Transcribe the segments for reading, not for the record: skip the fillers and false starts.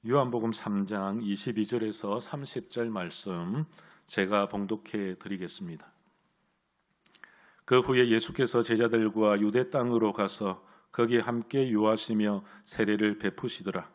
요한복음 3장 22절에서 30절 말씀 제가 봉독해 드리겠습니다. 그 후에 예수께서 제자들과 유대 땅으로 가서 거기에 함께 유하시며 세례를 베푸시더라.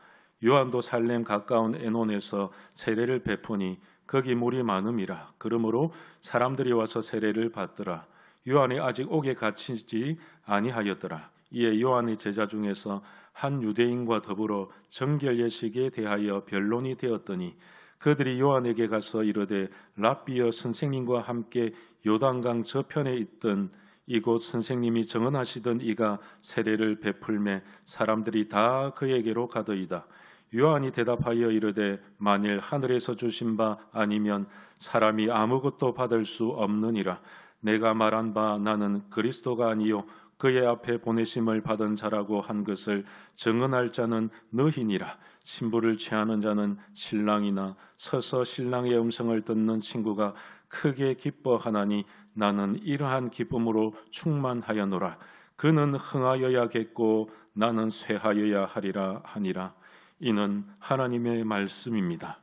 요한도 살렘 가까운 에논에서 세례를 베푸니 거기 물이 많음이라. 그러므로 사람들이 와서 세례를 받더라. 요한이 아직 옥에 갇히지 아니하였더라. 이에 요한의 제자 중에서 한 유대인과 더불어 정결 예식에 대하여 변론이 되었더니 그들이 요한에게 가서 이르되 랍비여, 선생님과 함께 요단강 저편에 있던 이곳 선생님이 정언하시던 이가 세례를 베풀매 사람들이 다 그에게로 가더이다. 요한이 대답하여 이르되 만일 하늘에서 주신 바 아니면 사람이 아무것도 받을 수 없느니라. 내가 말한 바 나는 그리스도가 아니요 그의 앞에 보내심을 받은 자라고 한 것을 증언할 자는 너희니라. 신부를 취하는 자는 신랑이나 서서 신랑의 음성을 듣는 친구가 크게 기뻐하나니 나는 이러한 기쁨으로 충만하였노라. 그는 흥하여야겠고 나는 쇠하여야 하리라 하니라. 이는 하나님의 말씀입니다.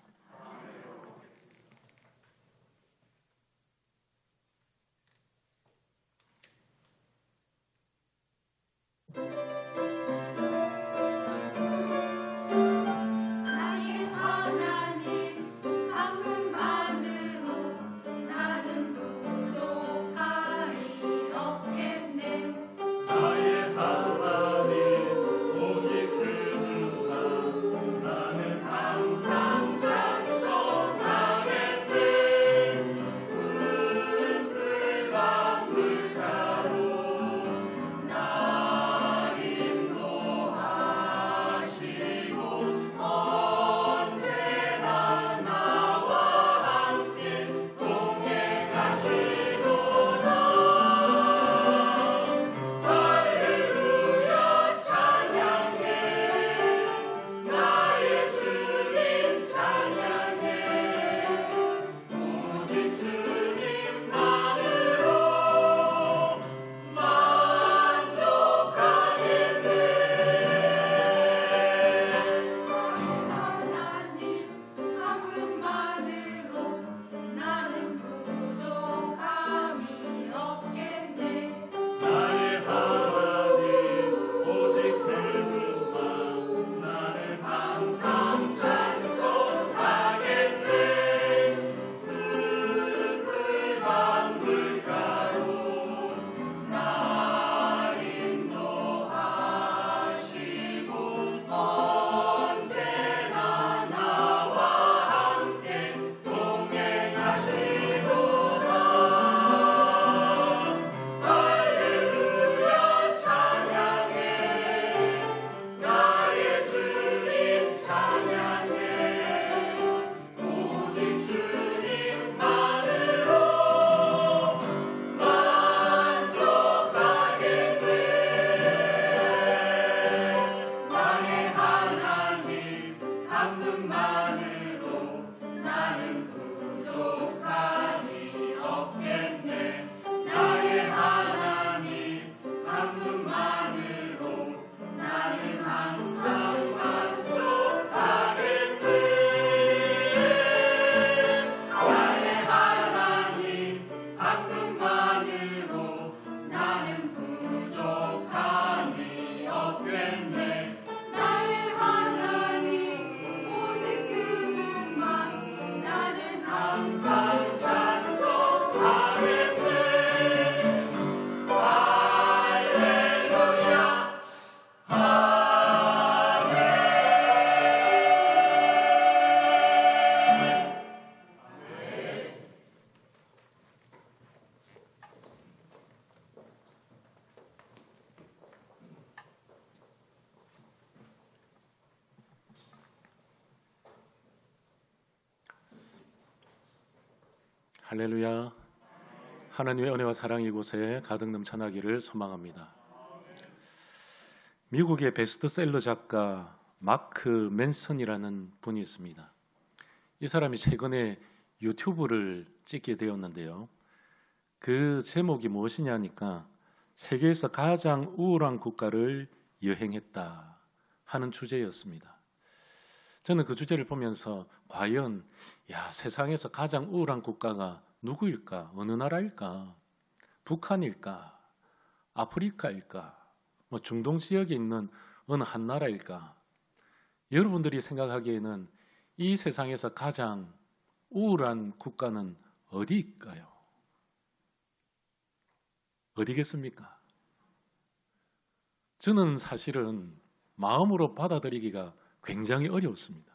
할렐루야. 하나님의 은혜와 사랑이 이곳에 가득 넘쳐나기를 소망합니다. 미국의 베스트셀러 작가 마크 맨슨이라는 분이 있습니다. 이 사람이 최근에 유튜브를 찍게 되었는데요. 그 제목이 무엇이냐니까 세계에서 가장 우울한 국가를 여행했다 하는 주제였습니다. 저는 그 주제를 보면서 과연 세상에서 가장 우울한 국가가 누구일까? 어느 나라일까? 북한일까? 아프리카일까? 중동 지역에 있는 어느 한 나라일까? 여러분들이 생각하기에는 이 세상에서 가장 우울한 국가는 어디일까요? 어디겠습니까? 저는 사실은 마음으로 받아들이기가 굉장히 어려웠습니다.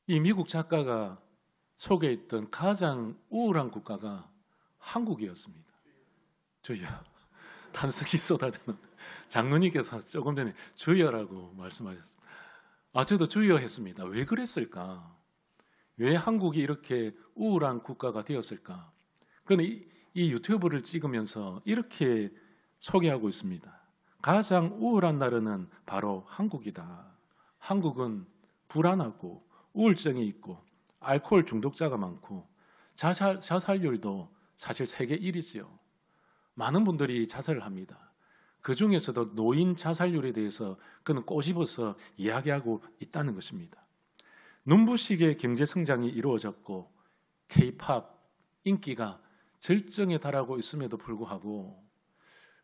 이 미국 작가가 소개했던 가장 우울한 국가가 한국이었습니다. 주여, 탄성이 쏟아지는 장로님께서 조금 전에 주여라고 말씀하셨습니다. 저도 주여 했습니다. 왜 그랬을까? 왜 한국이 이렇게 우울한 국가가 되었을까? 그런데 이 유튜브를 찍으면서 이렇게 소개하고 있습니다. 가장 우울한 나라는 바로 한국이다. 한국은 불안하고 우울증이 있고 알코올 중독자가 많고 자살률도 사실 세계 1위지요. 많은 분들이 자살을 합니다. 그 중에서도 노인 자살률에 대해서 그는 꼬집어서 이야기하고 있다는 것입니다. 눈부시게 경제 성장이 이루어졌고 K-팝 인기가 절정에 달하고 있음에도 불구하고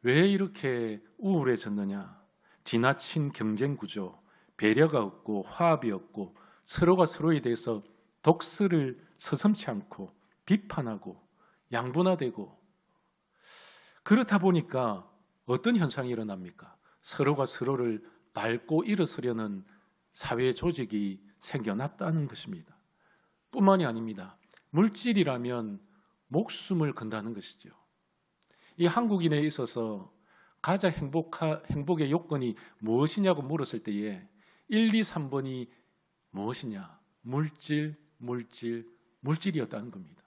왜 이렇게 우울해졌느냐? 지나친 경쟁 구조, 배려가 없고 화합이 없고 서로가 서로에 대해서 독서를 서슴지 않고 비판하고 양분화되고 그렇다 보니까 어떤 현상이 일어납니까? 서로가 서로를 밟고 일어서려는 사회 조직이 생겨났다는 것입니다. 뿐만이 아닙니다. 물질이라면 목숨을 건다는 것이죠. 이 한국인에 있어서 가장 행복의 요건이 무엇이냐고 물었을 때에 1, 2, 3번이 무엇이냐? 물질이었다는 겁니다.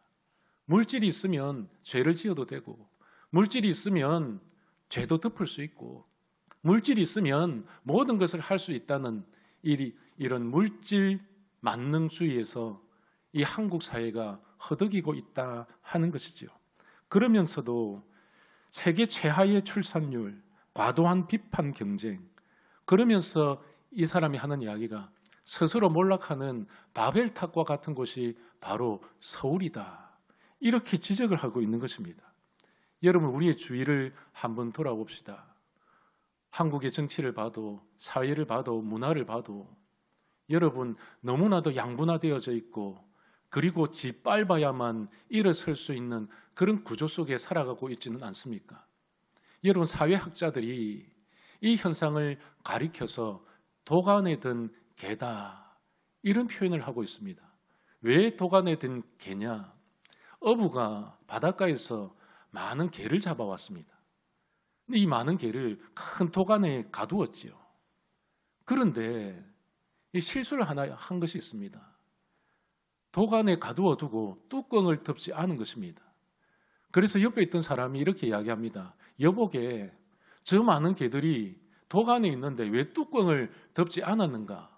물질이 있으면 죄를 지어도 되고 물질이 있으면 죄도 덮을 수 있고 물질이 있으면 모든 것을 할 수 있다는 이런 물질 만능주의에서 이 한국 사회가 허덕이고 있다 하는 것이죠. 그러면서도 세계 최하의 출산율, 과도한 비판 경쟁, 그러면서 이 사람이 하는 이야기가 스스로 몰락하는 바벨탑과 같은 곳이 바로 서울이다. 이렇게 지적을 하고 있는 것입니다. 여러분, 우리의 주위를 한번 돌아봅시다. 한국의 정치를 봐도 사회를 봐도 문화를 봐도 여러분 너무나도 양분화되어져 있고 그리고 짓밟아야만 일어설 수 있는 그런 구조 속에 살아가고 있지는 않습니까? 여러분, 사회학자들이 이 현상을 가리켜서 도간에 든 개다 이런 표현을 하고 있습니다. 왜 도간에 든 개냐? 어부가 바닷가에서 많은 개를 잡아왔습니다. 이 많은 개를 큰 도간에 가두었지요. 그런데 이 실수를 하나 한 것이 있습니다. 도간에 가두어 두고 뚜껑을 덮지 않은 것입니다. 그래서 옆에 있던 사람이 이렇게 이야기합니다. 여보게, 저 많은 개들이 도간에 있는데 왜 뚜껑을 덮지 않았는가?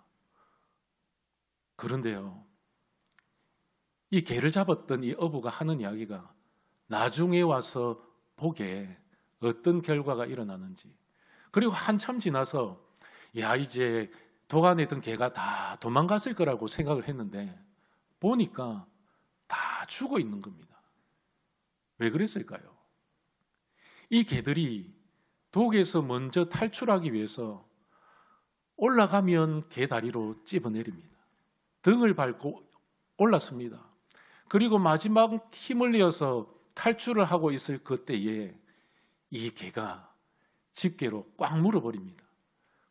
그런데요, 이 개를 잡았던 이 어부가 하는 이야기가 나중에 와서 보게 어떤 결과가 일어나는지, 그리고 한참 지나서 이제 도간에 있던 개가 다 도망갔을 거라고 생각을 했는데 보니까 다 죽어 있는 겁니다. 왜 그랬을까요? 이 개들이 독에서 먼저 탈출하기 위해서 올라가면 개 다리로 찝어내립니다. 등을 밟고 올랐습니다. 그리고 마지막 힘을 내어서 탈출을 하고 있을 그때에 이 개가 집게로 꽉 물어버립니다.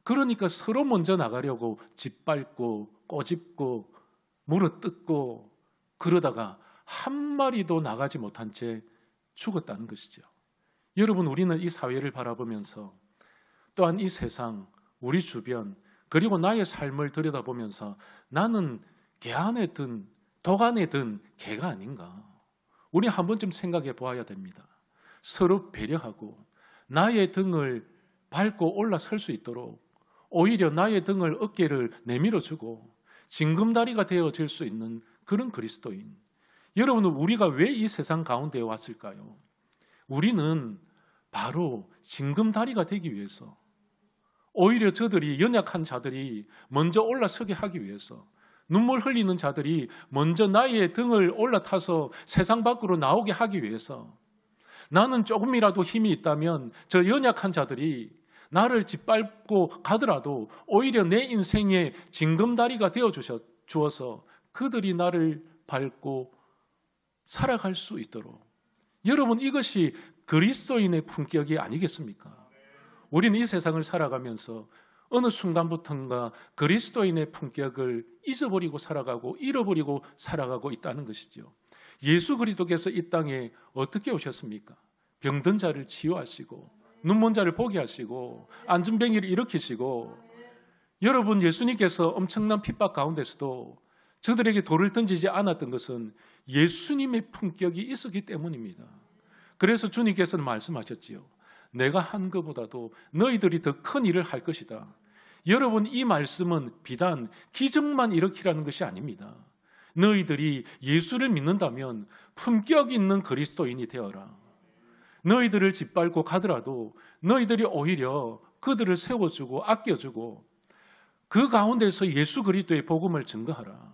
그러니까 서로 먼저 나가려고 짓밟고 꼬집고 물어뜯고 그러다가 한 마리도 나가지 못한 채 죽었다는 것이죠. 여러분, 우리는 이 사회를 바라보면서 또한 이 세상, 우리 주변, 그리고 나의 삶을 들여다보면서 나는 개 안에 든, 독 안에 든 개가 아닌가? 우리 한 번쯤 생각해 보아야 됩니다. 서로 배려하고 나의 등을 밟고 올라설 수 있도록 오히려 나의 등을 어깨를 내밀어주고 징검다리가 되어질 수 있는 그런 그리스도인. 여러분은 우리가 왜 이 세상 가운데에 왔을까요? 우리는 바로 징검다리가 되기 위해서, 오히려 저들이 연약한 자들이 먼저 올라서게 하기 위해서 눈물 흘리는 자들이 먼저 나의 등을 올라타서 세상 밖으로 나오게 하기 위해서 나는 조금이라도 힘이 있다면 저 연약한 자들이 나를 짓밟고 가더라도 오히려 내 인생의 징검다리가 되어 주어서 그들이 나를 밟고 살아갈 수 있도록. 여러분, 이것이 그리스도인의 품격이 아니겠습니까? 우리는 이 세상을 살아가면서 어느 순간부터인가 그리스도인의 품격을 잊어버리고 살아가고 잃어버리고 살아가고 있다는 것이죠. 예수 그리스도께서 이 땅에 어떻게 오셨습니까? 병든 자를 치유하시고 눈먼 자를 보게 하시고 안진뱅이를 일으키시고, 여러분, 예수님께서 엄청난 핍박 가운데서도 저들에게 돌을 던지지 않았던 것은 예수님의 품격이 있었기 때문입니다. 그래서 주님께서는 말씀하셨지요. 내가 한 것보다도 너희들이 더 큰 일을 할 것이다. 여러분, 이 말씀은 비단 기적만 일으키라는 것이 아닙니다. 너희들이 예수를 믿는다면 품격 있는 그리스도인이 되어라. 너희들을 짓밟고 가더라도 너희들이 오히려 그들을 세워주고 아껴주고 그 가운데서 예수 그리스도의 복음을 증거하라.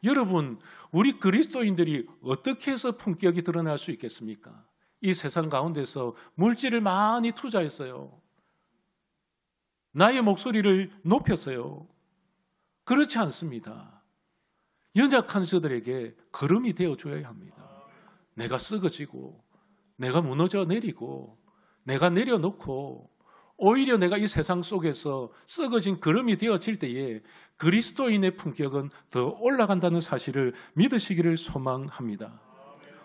여러분, 우리 그리스도인들이 어떻게 해서 품격이 드러날 수 있겠습니까? 이 세상 가운데서 물질을 많이 투자했어요. 나의 목소리를 높였어요. 그렇지 않습니다. 연약한 저들에게 걸음이 되어줘야 합니다. 내가 썩어지고 내가 무너져 내리고 내가 내려놓고 오히려 내가 이 세상 속에서 썩어진 걸음이 되어질 때에 그리스도인의 품격은 더 올라간다는 사실을 믿으시기를 소망합니다.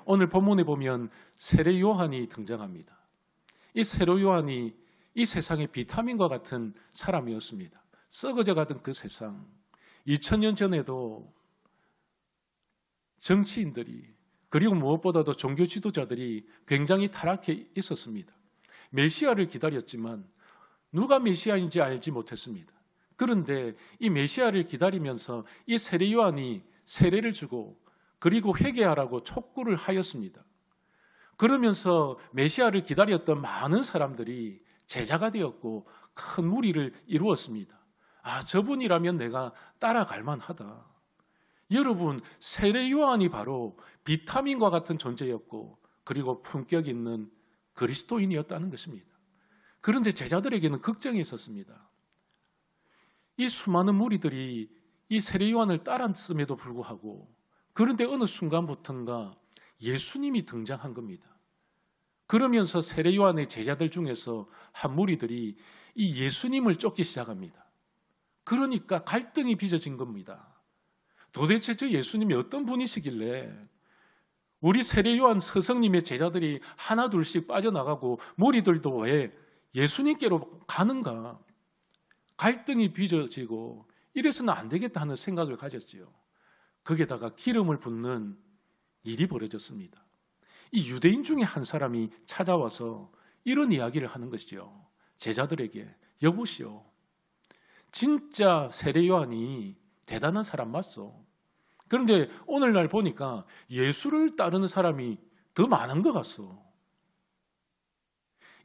오늘 본문에 보면 세례 요한이 등장합니다. 이 세례 요한이 이 세상의 비타민과 같은 사람이었습니다. 썩어져 가던 그 세상, 2000년 전에도 정치인들이 그리고 무엇보다도 종교 지도자들이 굉장히 타락해 있었습니다. 메시아를 기다렸지만 누가 메시아인지 알지 못했습니다. 그런데 이 메시아를 기다리면서 이 세례 요한이 세례를 주고 그리고 회개하라고 촉구를 하였습니다. 그러면서 메시아를 기다렸던 많은 사람들이 제자가 되었고 큰 무리를 이루었습니다. 아, 저분이라면 내가 따라갈 만하다. 여러분, 세례 요한이 바로 비타민과 같은 존재였고 그리고 품격 있는 그리스도인이었다는 것입니다. 그런데 제자들에게는 걱정이 있었습니다. 이 수많은 무리들이 이 세례 요한을 따랐음에도 불구하고 그런데 어느 순간부터인가 예수님이 등장한 겁니다. 그러면서 세례 요한의 제자들 중에서 한 무리들이 이 예수님을 쫓기 시작합니다. 그러니까 갈등이 빚어진 겁니다. 도대체 저 예수님이 어떤 분이시길래 우리 세례 요한 스승님의 제자들이 하나 둘씩 빠져나가고 무리들도 왜 예수님께로 가는가? 갈등이 빚어지고 이래서는 안 되겠다 하는 생각을 가졌지요. 거기에다가 기름을 붓는 일이 벌어졌습니다. 이 유대인 중에 한 사람이 찾아와서 이런 이야기를 하는 것이죠. 제자들에게, 여보시오, 진짜 세례 요한이 대단한 사람 맞소. 그런데 오늘날 보니까 예수를 따르는 사람이 더 많은 것 같소.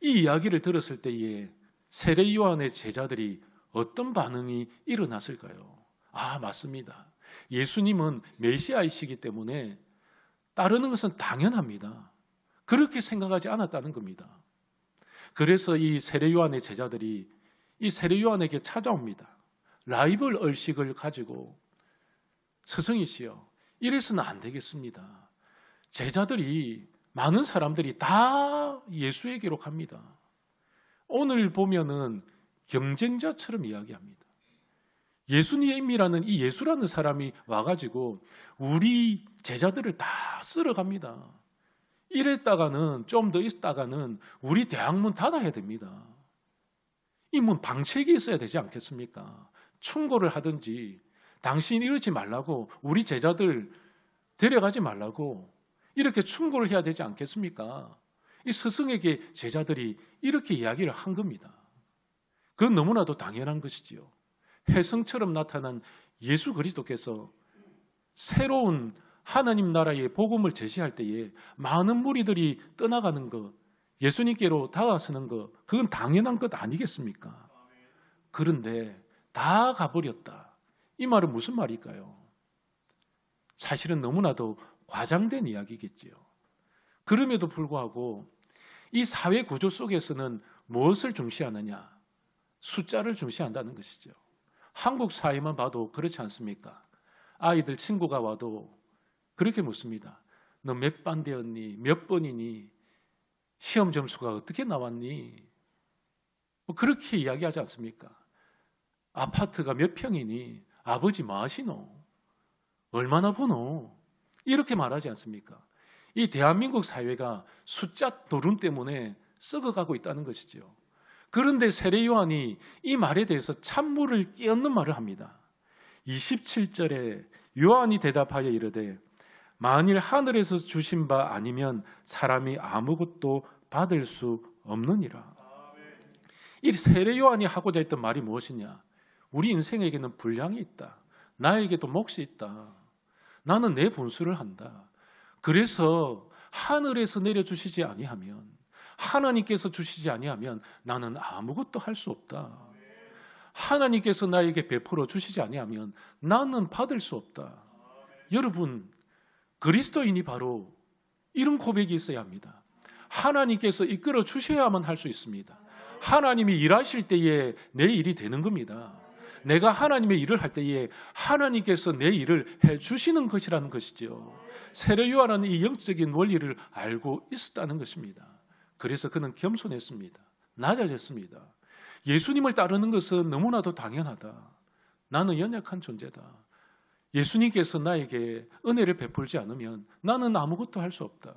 이 이야기를 들었을 때에 세례 요한의 제자들이 어떤 반응이 일어났을까요? 아, 맞습니다. 예수님은 메시아이시기 때문에 따르는 것은 당연합니다. 그렇게 생각하지 않았다는 겁니다. 그래서 이 세례 요한의 제자들이 이 세례 요한에게 찾아옵니다. 라이벌 의식을 가지고 스승이시여, 이래서는 안 되겠습니다. 제자들이 많은 사람들이 다 예수에게로 갑니다. 오늘 보면은 경쟁자처럼 이야기합니다. 예수님이라는 이 예수라는 사람이 와가지고 우리 제자들을 다 쓸어갑니다. 이랬다가는 좀 더 있다가는 우리 대학문 닫아야 됩니다. 이 문 방책이 있어야 되지 않겠습니까? 충고를 하든지 당신이 이러지 말라고 우리 제자들 데려가지 말라고 이렇게 충고를 해야 되지 않겠습니까? 이 스승에게 제자들이 이렇게 이야기를 한 겁니다. 그건 너무나도 당연한 것이지요. 혜성처럼 나타난 예수 그리스도께서 새로운 하나님 나라의 복음을 제시할 때에 많은 무리들이 떠나가는 것, 예수님께로 다가서는 것, 그건 당연한 것 아니겠습니까? 그런데 다 가버렸다. 이 말은 무슨 말일까요? 사실은 너무나도 과장된 이야기겠지요. 그럼에도 불구하고 이 사회 구조 속에서는 무엇을 중시하느냐? 숫자를 중시한다는 것이죠. 한국 사회만 봐도 그렇지 않습니까? 아이들 친구가 와도 그렇게 묻습니다. 너 몇 반 되었니? 몇 번이니? 시험 점수가 어떻게 나왔니? 뭐 그렇게 이야기하지 않습니까? 아파트가 몇 평이니? 아버지 뭐 하시노? 얼마나 버노? 이렇게 말하지 않습니까? 이 대한민국 사회가 숫자 노름 때문에 썩어가고 있다는 것이죠. 그런데 세례 요한이 이 말에 대해서 찬물을 끼얹는 말을 합니다. 27절에 요한이 대답하여 이르되 만일 하늘에서 주신 바 아니면 사람이 아무것도 받을 수 없느니라. 이 세례 요한이 하고자 했던 말이 무엇이냐? 우리 인생에게는 분량이 있다. 나에게도 몫이 있다. 나는 내 분수를 한다. 그래서 하늘에서 내려주시지 아니하면, 하나님께서 주시지 아니하면 나는 아무것도 할 수 없다. 하나님께서 나에게 베풀어 주시지 아니하면 나는 받을 수 없다. 여러분, 그리스도인이 바로 이런 고백이 있어야 합니다. 하나님께서 이끌어 주셔야만 할 수 있습니다. 하나님이 일하실 때에 내 일이 되는 겁니다. 내가 하나님의 일을 할 때에 하나님께서 내 일을 해주시는 것이라는 것이죠. 세례 요한은 이 영적인 원리를 알고 있었다는 것입니다. 그래서 그는 겸손했습니다. 낮아졌습니다. 예수님을 따르는 것은 너무나도 당연하다. 나는 연약한 존재다. 예수님께서 나에게 은혜를 베풀지 않으면 나는 아무것도 할 수 없다.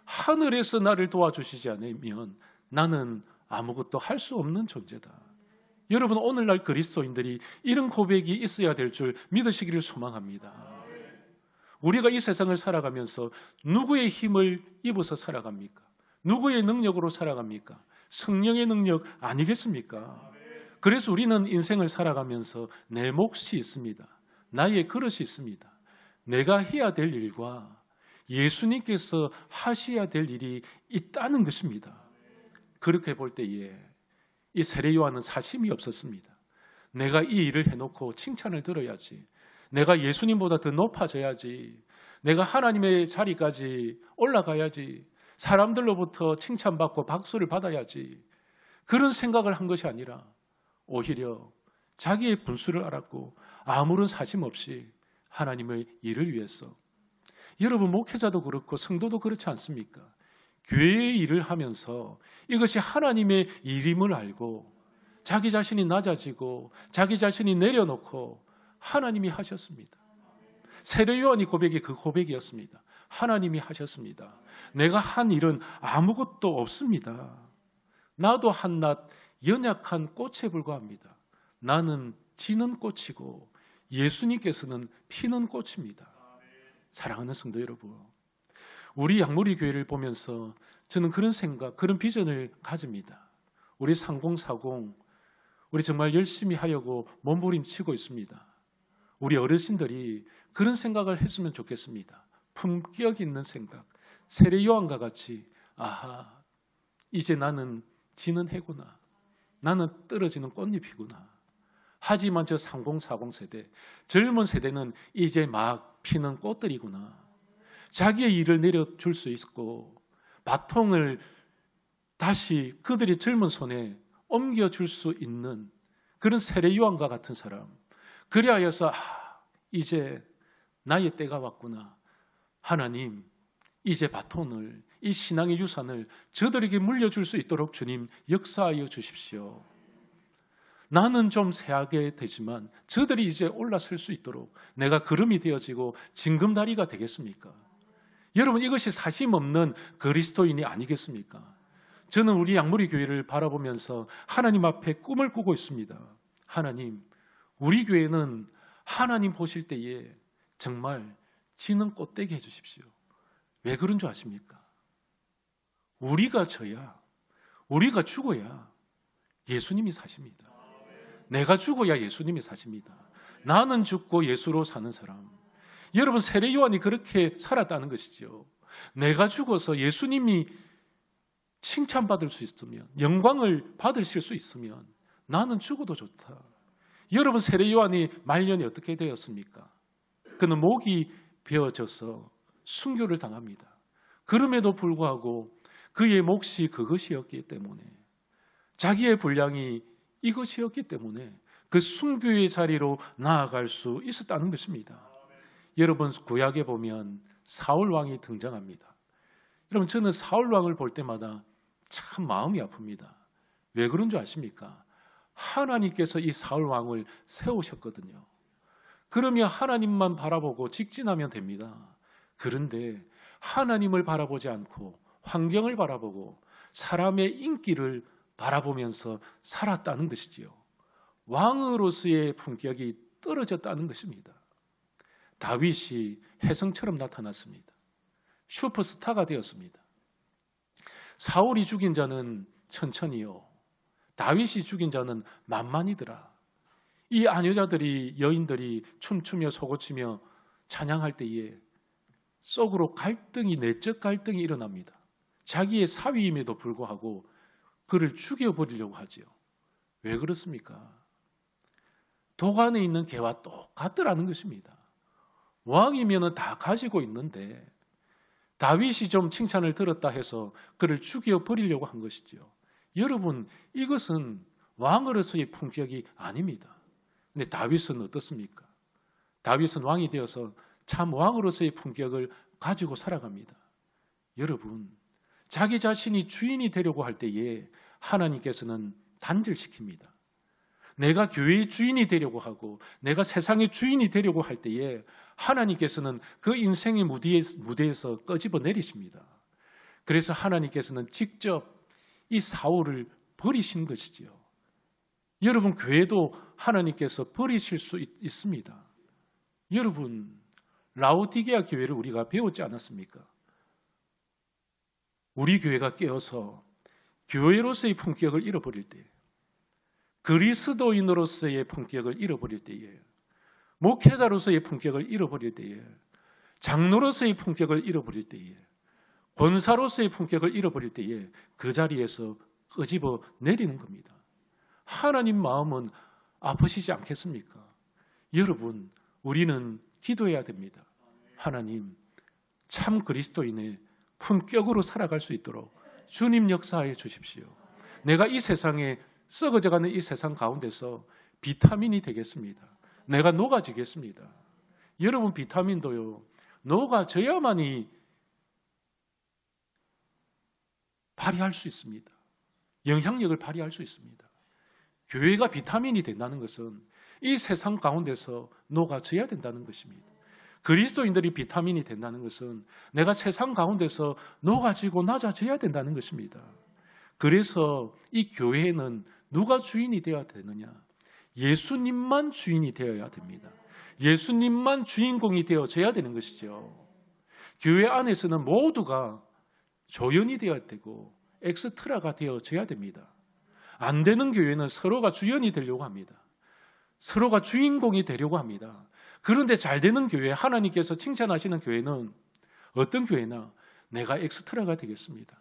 하늘에서 나를 도와주시지 않으면 나는 아무것도 할 수 없는 존재다. 여러분, 오늘날 그리스도인들이 이런 고백이 있어야 될 줄 믿으시기를 소망합니다. 우리가 이 세상을 살아가면서 누구의 힘을 입어서 살아갑니까? 누구의 능력으로 살아갑니까? 성령의 능력 아니겠습니까? 그래서 우리는 인생을 살아가면서 내 몫이 있습니다. 나의 그릇이 있습니다. 내가 해야 될 일과 예수님께서 하셔야 될 일이 있다는 것입니다. 그렇게 볼 때에 이 세례 요한은 사심이 없었습니다. 내가 이 일을 해놓고 칭찬을 들어야지. 내가 예수님보다 더 높아져야지. 내가 하나님의 자리까지 올라가야지. 사람들로부터 칭찬받고 박수를 받아야지. 그런 생각을 한 것이 아니라 오히려 자기의 분수를 알았고 아무런 사심 없이 하나님의 일을 위해서. 여러분, 목회자도 그렇고 성도도 그렇지 않습니까? 교회의 일을 하면서 이것이 하나님의 일임을 알고 자기 자신이 낮아지고 자기 자신이 내려놓고 하나님이 하셨습니다. 세례 요한의 고백이 그 고백이었습니다. 하나님이 하셨습니다. 내가 한 일은 아무것도 없습니다. 나도 한낱 연약한 꽃에 불과합니다. 나는 지는 꽃이고 예수님께서는 피는 꽃입니다. 사랑하는 성도 여러분, 우리 양모리 교회를 보면서 저는 그런 생각, 그런 비전을 가집니다. 우리 3040, 우리 정말 열심히 하려고 몸부림치고 있습니다. 우리 어르신들이 그런 생각을 했으면 좋겠습니다. 품격 있는 생각, 세례 요한과 같이 아하, 이제 나는 지는 해구나. 나는 떨어지는 꽃잎이구나. 하지만 저 3040 세대, 젊은 세대는 이제 막 피는 꽃들이구나. 자기의 일을 내려줄 수 있고 바통을 다시 그들의 젊은 손에 옮겨줄 수 있는 그런 세례 요한과 같은 사람. 그리하여서 이제 나의 때가 왔구나. 하나님, 이제 바톤을, 이 신앙의 유산을 저들에게 물려줄 수 있도록 주님 역사하여 주십시오. 나는 좀 세하게 되지만 저들이 이제 올라설 수 있도록 내가 구름이 되어지고 징금다리가 되겠습니까? 여러분, 이것이 사심 없는 그리스도인이 아니겠습니까? 저는 우리 양모리 교회를 바라보면서 하나님 앞에 꿈을 꾸고 있습니다. 하나님, 우리 교회는 하나님 보실 때에 정말 지는 꽃되게 해주십시오. 왜 그런 줄 아십니까? 우리가 져야, 우리가 죽어야 예수님이 사십니다. 내가 죽어야 예수님이 사십니다. 나는 죽고 예수로 사는 사람. 여러분, 세례 요한이 그렇게 살았다는 것이죠. 내가 죽어서 예수님이 칭찬받을 수 있으면, 영광을 받으실 수 있으면 나는 죽어도 좋다. 여러분, 세례 요한이 말년이 어떻게 되었습니까? 그는 목이 베어져서 순교를 당합니다. 그럼에도 불구하고 그의 몫이 그것이었기 때문에, 자기의 분량이 이것이었기 때문에 그 순교의 자리로 나아갈 수 있었다는 것입니다. 여러분, 구약에 보면 사울 왕이 등장합니다. 여러분, 저는 사울 왕을 볼 때마다 참 마음이 아픕니다. 왜 그런 줄 아십니까? 하나님께서 이 사울 왕을 세우셨거든요. 그러면 하나님만 바라보고 직진하면 됩니다. 그런데 하나님을 바라보지 않고 환경을 바라보고 사람의 인기를 바라보면서 살았다는 것이지요. 왕으로서의 품격이 떨어졌다는 것입니다. 다윗이 혜성처럼 나타났습니다. 슈퍼스타가 되었습니다. 사울이 죽인 자는 천천히요, 다윗이 죽인 자는 만만이더라. 이 아녀자들이, 여인들이 춤추며 소고치며 찬양할 때에 속으로 갈등이, 내적 갈등이 일어납니다. 자기의 사위임에도 불구하고 그를 죽여버리려고 하지요. 왜 그렇습니까? 독 안에 있는 개와 똑같더라는 것입니다. 왕이면 다 가지고 있는데 다윗이 좀 칭찬을 들었다 해서 그를 죽여버리려고 한 것이죠. 여러분, 이것은 왕으로서의 품격이 아닙니다. 근데 다윗은 어떻습니까? 다윗은 왕이 되어서 참 왕으로서의 품격을 가지고 살아갑니다. 여러분, 자기 자신이 주인이 되려고 할 때에 하나님께서는 단절시킵니다. 내가 교회의 주인이 되려고 하고 내가 세상의 주인이 되려고 할 때에 하나님께서는 그 인생의 무대에서 끄집어 내리십니다. 그래서 하나님께서는 직접 이 사울을 버리신 것이지요. 여러분, 교회도 하나님께서 버리실 수 있습니다. 여러분, 라오디게아 교회를 우리가 배웠지 않았습니까? 우리 교회가 깨어서 교회로서의 품격을 잃어버릴 때, 그리스도인으로서의 품격을 잃어버릴 때에, 목회자로서의 품격을 잃어버릴 때에, 장로로서의 품격을 잃어버릴 때에, 권사로서의 품격을 잃어버릴 때에 그 자리에서 끄집어 내리는 겁니다. 하나님 마음은 아프시지 않겠습니까? 여러분, 우리는 기도해야 됩니다. 하나님, 참 그리스도인의 품격으로 살아갈 수 있도록 주님 역사해 주십시오. 내가 이 세상에 썩어져가는 이 세상 가운데서 비타민이 되겠습니다. 내가 녹아지겠습니다. 여러분, 비타민도요, 녹아져야만이 발휘할 수 있습니다. 영향력을 발휘할 수 있습니다. 교회가 비타민이 된다는 것은 이 세상 가운데서 녹아져야 된다는 것입니다. 그리스도인들이 비타민이 된다는 것은 내가 세상 가운데서 녹아지고 낮아져야 된다는 것입니다. 그래서 이 교회는 누가 주인이 되어야 되느냐? 예수님만 주인이 되어야 됩니다. 예수님만 주인공이 되어져야 되는 것이죠. 교회 안에서는 모두가 조연이 되어야 되고 엑스트라가 되어져야 됩니다. 안 되는 교회는 서로가 주연이 되려고 합니다. 서로가 주인공이 되려고 합니다. 그런데 잘 되는 교회, 하나님께서 칭찬하시는 교회는 어떤 교회나 내가 엑스트라가 되겠습니다.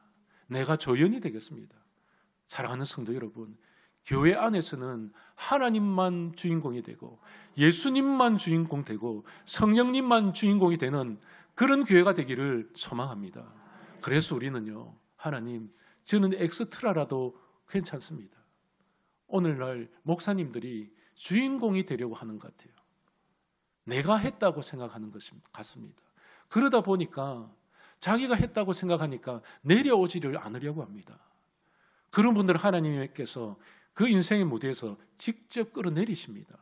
내가 조연이 되겠습니다. 사랑하는 성도 여러분, 교회 안에서는 하나님만 주인공이 되고 예수님만 주인공 되고 성령님만 주인공이 되는 그런 교회가 되기를 소망합니다. 그래서 우리는요, 하나님, 저는 엑스트라라도 괜찮습니다. 오늘날 목사님들이 주인공이 되려고 하는 것 같아요. 내가 했다고 생각하는 것 같습니다. 그러다 보니까 자기가 했다고 생각하니까 내려오지를 않으려고 합니다. 그런 분들은 하나님께서 그 인생의 무대에서 직접 끌어내리십니다.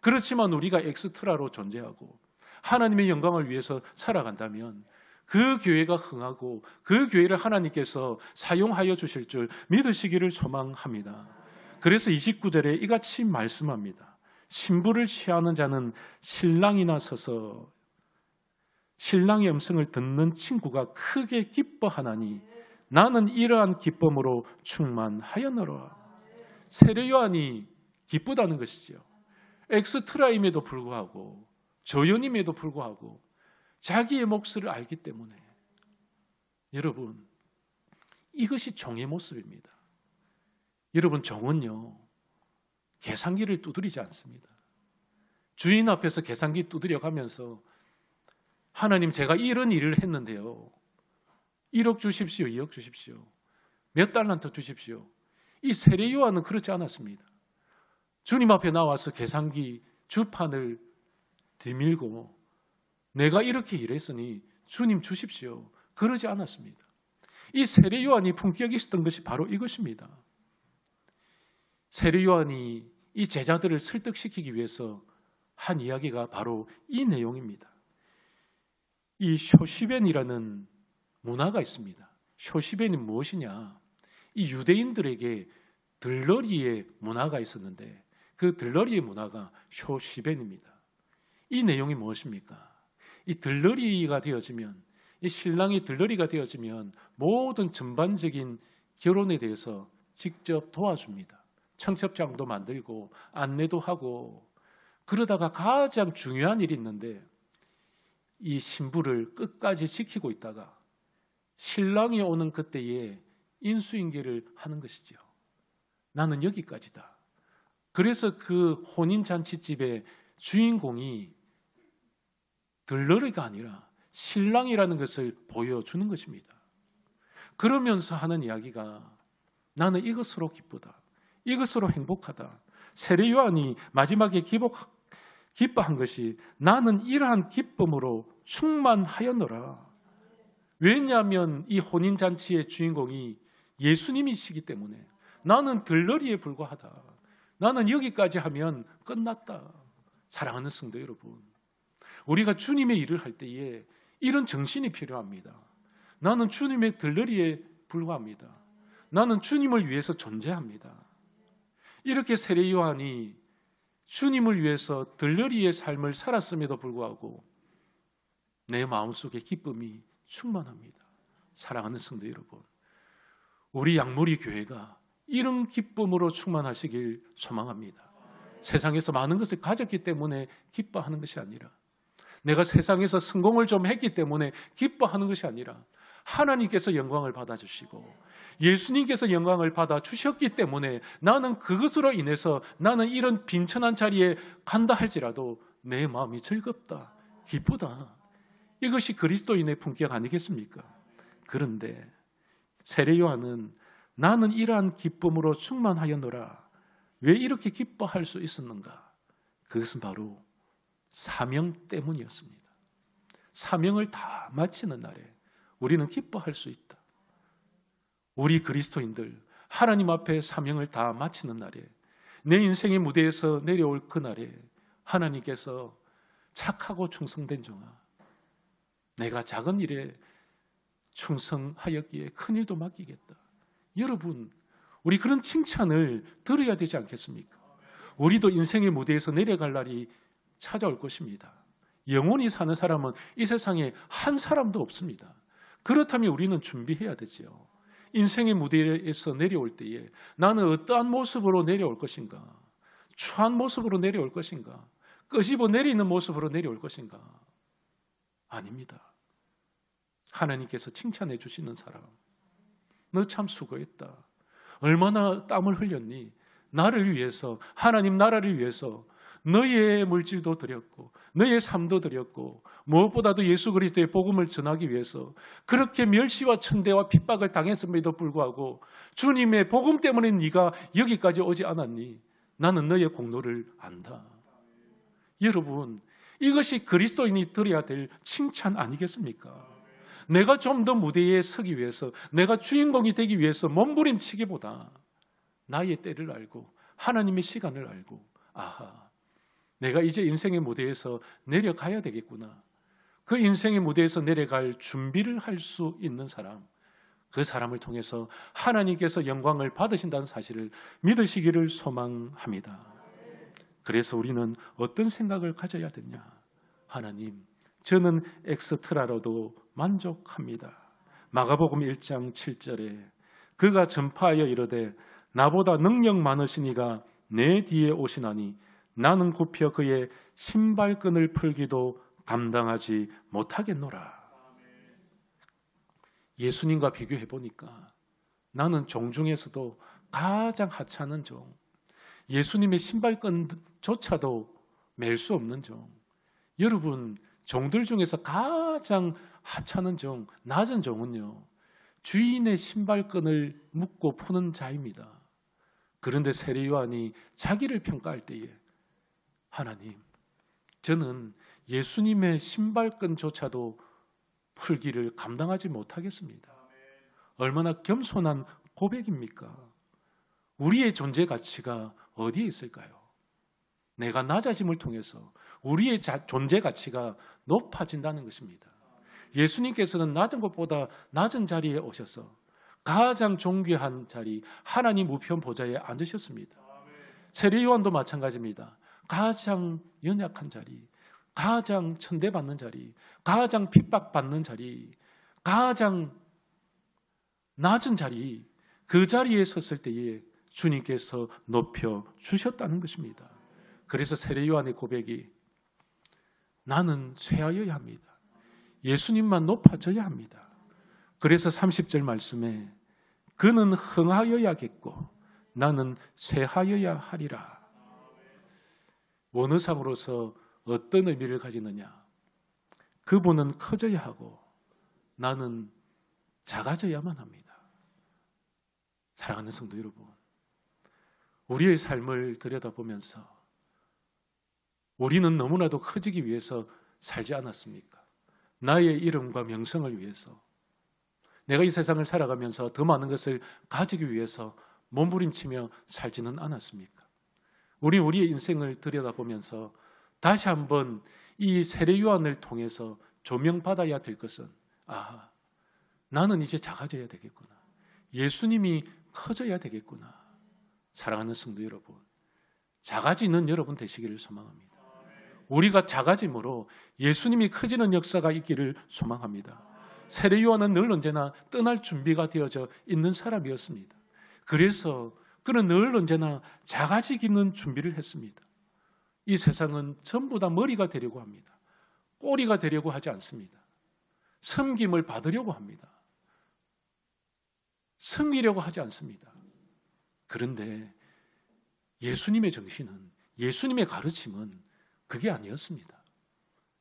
그렇지만 우리가 엑스트라로 존재하고 하나님의 영광을 위해서 살아간다면 그 교회가 흥하고 그 교회를 하나님께서 사용하여 주실 줄 믿으시기를 소망합니다. 그래서 29절에 이같이 말씀합니다. 신부를 취하는 자는 신랑이나 서서 신랑의 음성을 듣는 친구가 크게 기뻐하나니 나는 이러한 기쁨으로 충만하였노라. 세례 요한이 기쁘다는 것이죠. 엑스트라임에도 불구하고 조연임에도 불구하고 자기의 몫을 알기 때문에, 여러분, 이것이 종의 모습입니다. 여러분, 종은요, 계산기를 두드리지 않습니다. 주인 앞에서 계산기 두드려 가면서 하나님, 제가 이런 일을 했는데요, 1억 주십시오, 2억 주십시오, 몇 달란트 주십시오. 이 세례 요한은 그렇지 않았습니다. 주님 앞에 나와서 계산기 주판을 뒤밀고 내가 이렇게 일했으니 주님 주십시오, 그러지 않았습니다. 이 세례 요한이 품격이 있었던 것이 바로 이것입니다. 세례 요한이 이 제자들을 설득시키기 위해서 한 이야기가 바로 이 내용입니다. 이 쇼시벤이라는 문화가 있습니다. 쇼시벤이 무엇이냐? 이 유대인들에게 들러리의 문화가 있었는데 그 들러리의 문화가 쇼시벤입니다. 이 내용이 무엇입니까? 이 들러리가 되어지면, 이 신랑이 들러리가 되어지면 모든 전반적인 결혼에 대해서 직접 도와줍니다. 청첩장도 만들고 안내도 하고, 그러다가 가장 중요한 일이 있는데 이 신부를 끝까지 지키고 있다가 신랑이 오는 그때에 인수인계를 하는 것이죠. 나는 여기까지다. 그래서 그 혼인잔치집의 주인공이 들러리가 아니라 신랑이라는 것을 보여주는 것입니다. 그러면서 하는 이야기가 나는 이것으로 기쁘다, 이것으로 행복하다. 세례 요한이 마지막에 기뻐한 것이 나는 이러한 기쁨으로 충만하였노라. 왜냐하면 이 혼인잔치의 주인공이 예수님이시기 때문에 나는 들러리에 불과하다. 나는 여기까지 하면 끝났다. 사랑하는 성도 여러분, 우리가 주님의 일을 할 때에 이런 정신이 필요합니다. 나는 주님의 들러리에 불과합니다. 나는 주님을 위해서 존재합니다. 이렇게 세례 요한이 주님을 위해서 들러리의 삶을 살았음에도 불구하고 내 마음속에 기쁨이 충만합니다. 사랑하는 성도 여러분, 우리 양모리 교회가 이런 기쁨으로 충만하시길 소망합니다. 세상에서 많은 것을 가졌기 때문에 기뻐하는 것이 아니라, 내가 세상에서 성공을 좀 했기 때문에 기뻐하는 것이 아니라, 하나님께서 영광을 받아주시고 예수님께서 영광을 받아주셨기 때문에 나는 그것으로 인해서 나는 이런 빈천한 자리에 간다 할지라도 내 마음이 즐겁다, 기쁘다. 이것이 그리스도인의 품격 아니겠습니까? 그런데 세례 요한은 나는 이러한 기쁨으로 충만하였노라. 왜 이렇게 기뻐할 수 있었는가? 그것은 바로 사명 때문이었습니다. 사명을 다 마치는 날에 우리는 기뻐할 수 있다. 우리 그리스도인들 하나님 앞에 사명을 다 마치는 날에, 내 인생의 무대에서 내려올 그날에 하나님께서 착하고 충성된 종아, 내가 작은 일에 충성하였기에 큰 일도 맡기겠다. 여러분, 우리 그런 칭찬을 들어야 되지 않겠습니까? 우리도 인생의 무대에서 내려갈 날이 찾아올 것입니다. 영원히 사는 사람은 이 세상에 한 사람도 없습니다. 그렇다면 우리는 준비해야 되지요. 인생의 무대에서 내려올 때에 나는 어떠한 모습으로 내려올 것인가? 추한 모습으로 내려올 것인가? 끄집어 내리는 모습으로 내려올 것인가? 아닙니다. 하나님께서 칭찬해 주시는 사람, 너 참 수고했다. 얼마나 땀을 흘렸니? 나를 위해서, 하나님 나라를 위해서 너의 물질도 드렸고 너의 삶도 드렸고 무엇보다도 예수 그리스도의 복음을 전하기 위해서 그렇게 멸시와 천대와 핍박을 당했음에도 불구하고 주님의 복음 때문에 네가 여기까지 오지 않았니? 나는 너의 공로를 안다. 여러분, 이것이 그리스도인이 드려야 될 칭찬 아니겠습니까? 내가 좀 더 무대에 서기 위해서, 내가 주인공이 되기 위해서 몸부림치기보다 나의 때를 알고 하나님의 시간을 알고, 아하, 내가 이제 인생의 무대에서 내려가야 되겠구나. 그 인생의 무대에서 내려갈 준비를 할 수 있는 사람, 그 사람을 통해서 하나님께서 영광을 받으신다는 사실을 믿으시기를 소망합니다. 그래서 우리는 어떤 생각을 가져야 되냐? 하나님, 저는 엑스트라로도 만족합니다. 마가복음 1장 7절에 그가 전파하여 이르되 나보다 능력 많으신 이가 내 뒤에 오시나니 나는 굽혀 그의 신발끈을 풀기도 감당하지 못하겠노라. 예수님과 비교해 보니까 나는 종 중에서도 가장 하찮은 종, 예수님의 신발끈조차도 맬 수 없는 종. 여러분, 종들 중에서 가장 하찮은 종, 낮은 종은요, 주인의 신발끈을 묶고 푸는 자입니다. 그런데 세례 요한이 자기를 평가할 때에 하나님, 저는 예수님의 신발끈조차도 풀기를 감당하지 못하겠습니다. 얼마나 겸손한 고백입니까? 우리의 존재 가치가 어디에 있을까요? 내가 낮아짐을 통해서 우리의 존재 가치가 높아진다는 것입니다. 예수님께서는 낮은 것보다 낮은 자리에 오셔서 가장 존귀한 자리, 하나님 우편 보좌에 앉으셨습니다. 세례 요한도 마찬가지입니다. 가장 연약한 자리, 가장 천대받는 자리, 가장 핍박받는 자리, 가장 낮은 자리, 그 자리에 섰을 때에 주님께서 높여 주셨다는 것입니다. 그래서 세례 요한의 고백이 나는 쇠하여야 합니다. 예수님만 높아져야 합니다. 그래서 30절 말씀에 그는 흥하여야겠고 나는 쇠하여야 하리라. 원어상으로서 어떤 의미를 가지느냐? 그분은 커져야 하고 나는 작아져야만 합니다. 사랑하는 성도 여러분, 우리의 삶을 들여다보면서 우리는 너무나도 커지기 위해서 살지 않았습니까? 나의 이름과 명성을 위해서, 내가 이 세상을 살아가면서 더 많은 것을 가지기 위해서 몸부림치며 살지는 않았습니까? 우리의 인생을 들여다보면서 다시 한번 이 세례 요한을 통해서 조명받아야 될 것은 나는 이제 작아져야 되겠구나. 예수님이 커져야 되겠구나. 사랑하는 성도 여러분, 작아지는 여러분 되시기를 소망합니다. 우리가 작아짐으로 예수님이 커지는 역사가 있기를 소망합니다. 세례 요한은 늘 언제나 떠날 준비가 되어져 있는 사람이었습니다. 그래서 그는 늘 언제나 작아지기는 준비를 했습니다. 이 세상은 전부 다 머리가 되려고 합니다. 꼬리가 되려고 하지 않습니다. 섬김을 받으려고 합니다. 섬기려고 하지 않습니다. 그런데 예수님의 정신은, 예수님의 가르침은 그게 아니었습니다.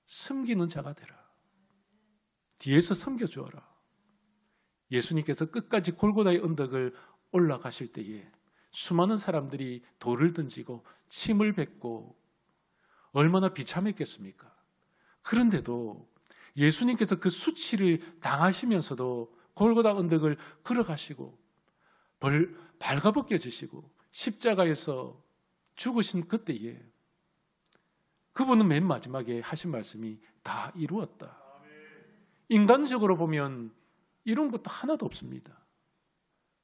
섬기는 자가 되라. 뒤에서 섬겨주어라. 예수님께서 끝까지 골고다의 언덕을 올라가실 때에 수많은 사람들이 돌을 던지고 침을 뱉고 얼마나 비참했겠습니까? 그런데도 예수님께서 그 수치를 당하시면서도 골고다 언덕을 걸어가시고 발가벗겨지시고 십자가에서 죽으신 그때에 그분은 맨 마지막에 하신 말씀이 다 이루었다. 인간적으로 보면 이런 것도 하나도 없습니다.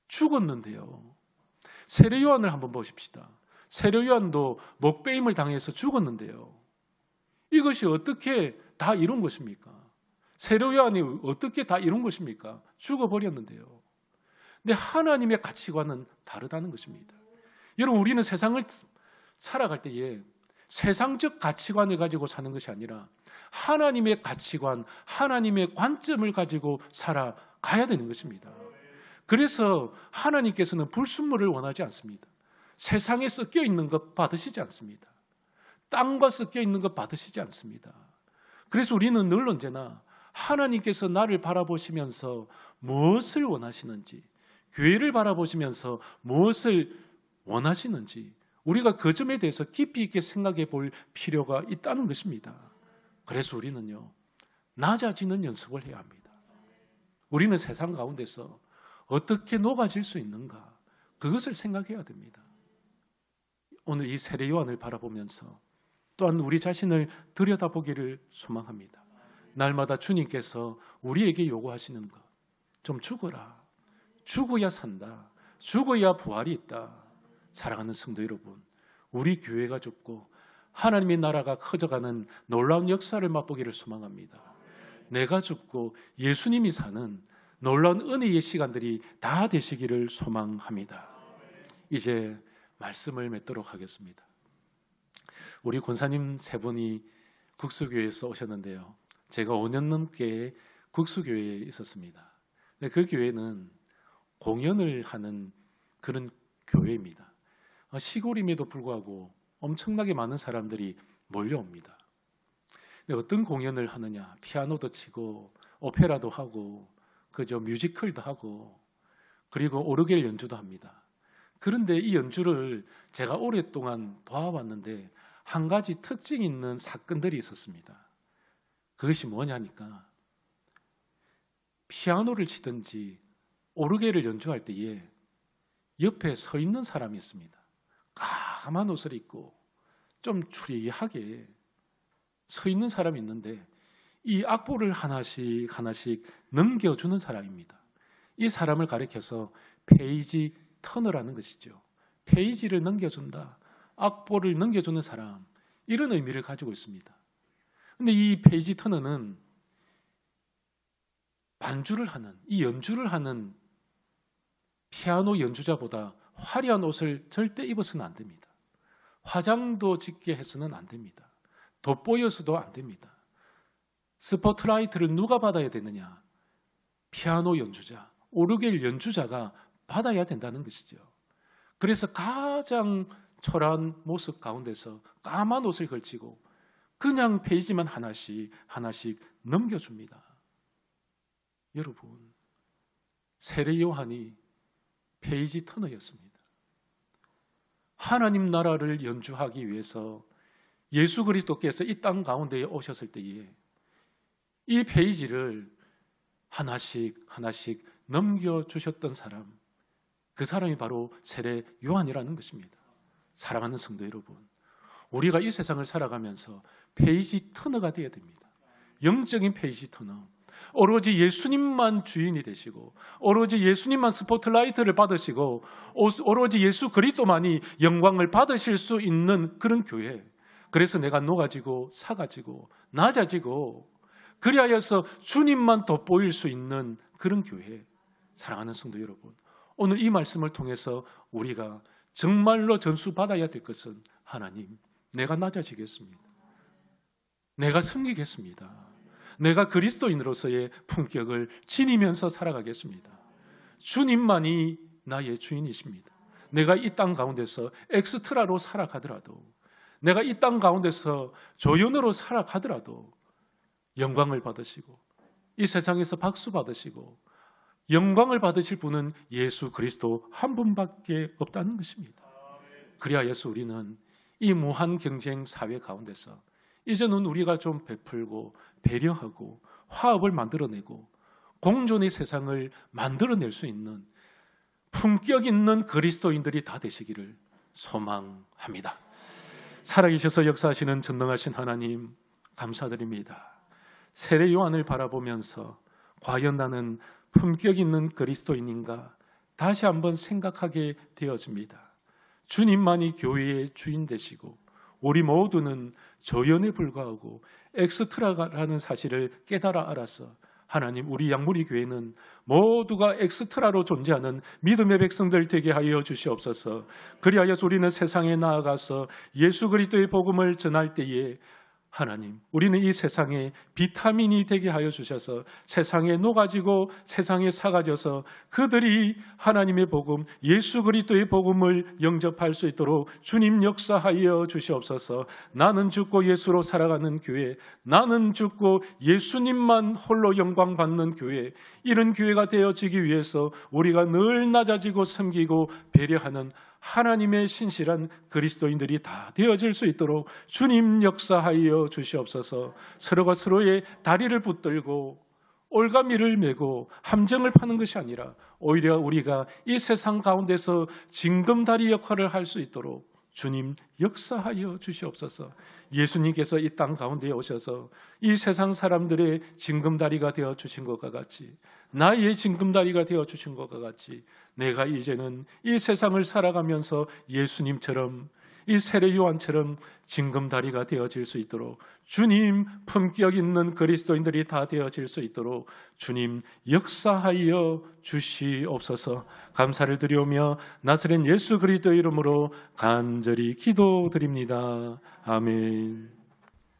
죽었는데요. 세례 요한을 한번 보십시다. 세례 요한도 목베임을 당해서 죽었는데요. 이것이 어떻게 다 이룬 것입니까? 세례 요한이 어떻게 다 이룬 것입니까? 죽어버렸는데요. 근데 하나님의 가치관은 다르다는 것입니다. 여러분, 우리는 세상을 살아갈 때에 세상적 가치관을 가지고 사는 것이 아니라 하나님의 가치관, 하나님의 관점을 가지고 살아가야 되는 것입니다. 그래서 하나님께서는 불순물을 원하지 않습니다. 세상에 섞여 있는 것 받으시지 않습니다. 땅과 섞여 있는 것 받으시지 않습니다. 그래서 우리는 늘 언제나 하나님께서 나를 바라보시면서 무엇을 원하시는지, 교회를 바라보시면서 무엇을 원하시는지 우리가 그 점에 대해서 깊이 있게 생각해 볼 필요가 있다는 것입니다. 그래서 우리는요, 낮아지는 연습을 해야 합니다. 우리는 세상 가운데서 어떻게 녹아질 수 있는가, 그것을 생각해야 됩니다. 오늘 이 세례 요한을 바라보면서 또한 우리 자신을 들여다보기를 소망합니다. 날마다 주님께서 우리에게 요구하시는 것, 좀 죽어라. 죽어야 산다. 죽어야 부활이 있다. 사랑하는 성도 여러분, 우리 교회가 죽고 하나님의 나라가 커져가는 놀라운 역사를 맛보기를 소망합니다. 내가 죽고 예수님이 사는 놀라운 은혜의 시간들이 다 되시기를 소망합니다. 이제 말씀을 맺도록 하겠습니다. 우리 권사님 세 분이 국수교회에서 오셨는데요. 제가 5년 넘게 국수교회에 있었습니다. 그 교회는 공연을 하는 그런 교회입니다. 시골임에도 불구하고 엄청나게 많은 사람들이 몰려옵니다. 근데 어떤 공연을 하느냐? 피아노도 치고 오페라도 하고 그저 뮤지컬도 하고 그리고 오르겔 연주도 합니다. 그런데 이 연주를 제가 오랫동안 봐왔는데 한 가지 특징 있는 사건들이 있었습니다. 그것이 뭐냐니까 피아노를 치든지 오르겔을 연주할 때에 옆에 서 있는 사람이 있습니다. 까만 옷을 입고 좀 추리하게 서 있는 사람이 있는데 이 악보를 하나씩 넘겨주는 사람입니다. 이 사람을 가리켜서 페이지 터너라는 것이죠. 페이지를 넘겨준다. 악보를 넘겨주는 사람, 이런 의미를 가지고 있습니다. 그런데 이 페이지 터너는 반주를 하는, 이 연주를 하는 피아노 연주자보다 화려한 옷을 절대 입어서는 안 됩니다. 화장도 짙게 해서는 안 됩니다. 돋보여서도 안 됩니다. 스포트라이트를 누가 받아야 되느냐? 피아노 연주자, 오르겔 연주자가 받아야 된다는 것이죠. 그래서 가장 초라한 모습 가운데서 까만 옷을 걸치고 그냥 페이지만 하나씩 넘겨줍니다. 여러분, 세례 요한이 페이지 터너였습니다. 하나님 나라를 연주하기 위해서 예수 그리스도께서 이 땅 가운데에 오셨을 때에 이 페이지를 하나씩 넘겨주셨던 사람, 그 사람이 바로 세례 요한이라는 것입니다. 사랑하는 성도 여러분, 우리가 이 세상을 살아가면서 페이지 터너가 되어야 됩니다. 영적인 페이지 터너. 오로지 예수님만 주인이 되시고 오로지 예수님만 스포트라이트를 받으시고 오로지 예수 그리스도만이 영광을 받으실 수 있는 그런 교회. 그래서 내가 녹아지고 사가지고 낮아지고 그리하여서 주님만 돋보일 수 있는 그런 교회. 사랑하는 성도 여러분, 오늘 이 말씀을 통해서 우리가 정말로 전수받아야 될 것은 하나님, 내가 낮아지겠습니다. 내가 섬기겠습니다. 내가 그리스도인으로서의 품격을 지니면서 살아가겠습니다. 주님만이 나의 주인이십니다. 내가 이 땅 가운데서 엑스트라로 살아가더라도, 내가 이 땅 가운데서 조연으로 살아가더라도 영광을 받으시고 이 세상에서 박수 받으시고 영광을 받으실 분은 예수 그리스도 한 분밖에 없다는 것입니다. 그리하여서 우리는 이 무한 경쟁 사회 가운데서 이제는 우리가 좀 베풀고 배려하고 화합을 만들어내고 공존의 세상을 만들어낼 수 있는 품격 있는 그리스도인들이 다 되시기를 소망합니다. 살아계셔서 역사하시는 전능하신 하나님, 감사드립니다. 세례 요한을 바라보면서 과연 나는 품격 있는 그리스도인인가 다시 한번 생각하게 되어집니다. 주님만이 교회의 주인 되시고 우리 모두는 조연에 불과하고 엑스트라라는 사실을 깨달아 알아서 하나님, 우리 양무리 교회는 모두가 엑스트라로 존재하는 믿음의 백성들 되게 하여 주시옵소서. 그리하여서 우리는 세상에 나아가서 예수 그리스도의 복음을 전할 때에 하나님, 우리는 이 세상에 비타민이 되게 하여 주셔서 세상에 녹아지고 세상에 사가져서 그들이 하나님의 복음, 예수 그리스도의 복음을 영접할 수 있도록 주님 역사하여 주시옵소서. 나는 죽고 예수로 살아가는 교회, 나는 죽고 예수님만 홀로 영광 받는 교회, 이런 교회가 되어지기 위해서 우리가 늘 낮아지고 섬기고 배려하는 하나님의 신실한 그리스도인들이 다 되어질 수 있도록 주님 역사하여 주시옵소서. 서로가 서로의 다리를 붙들고 올가미를 메고 함정을 파는 것이 아니라 오히려 우리가 이 세상 가운데서 징검다리 역할을 할 수 있도록 주님 역사하여 주시옵소서. 예수님께서 이 땅 가운데에 오셔서 이 세상 사람들의 징검다리가 되어 주신 것과 같이, 나의 징검다리가 되어 주신 것과 같이 내가 이제는 이 세상을 살아가면서 예수님처럼, 이 세례 요한처럼 징검다리가 되어질 수 있도록 주님 품격 있는 그리스도인들이 다 되어질 수 있도록 주님 역사하여 주시옵소서. 감사를 드리오며 나사렛 예수 그리스도의 이름으로 간절히 기도드립니다. 아멘.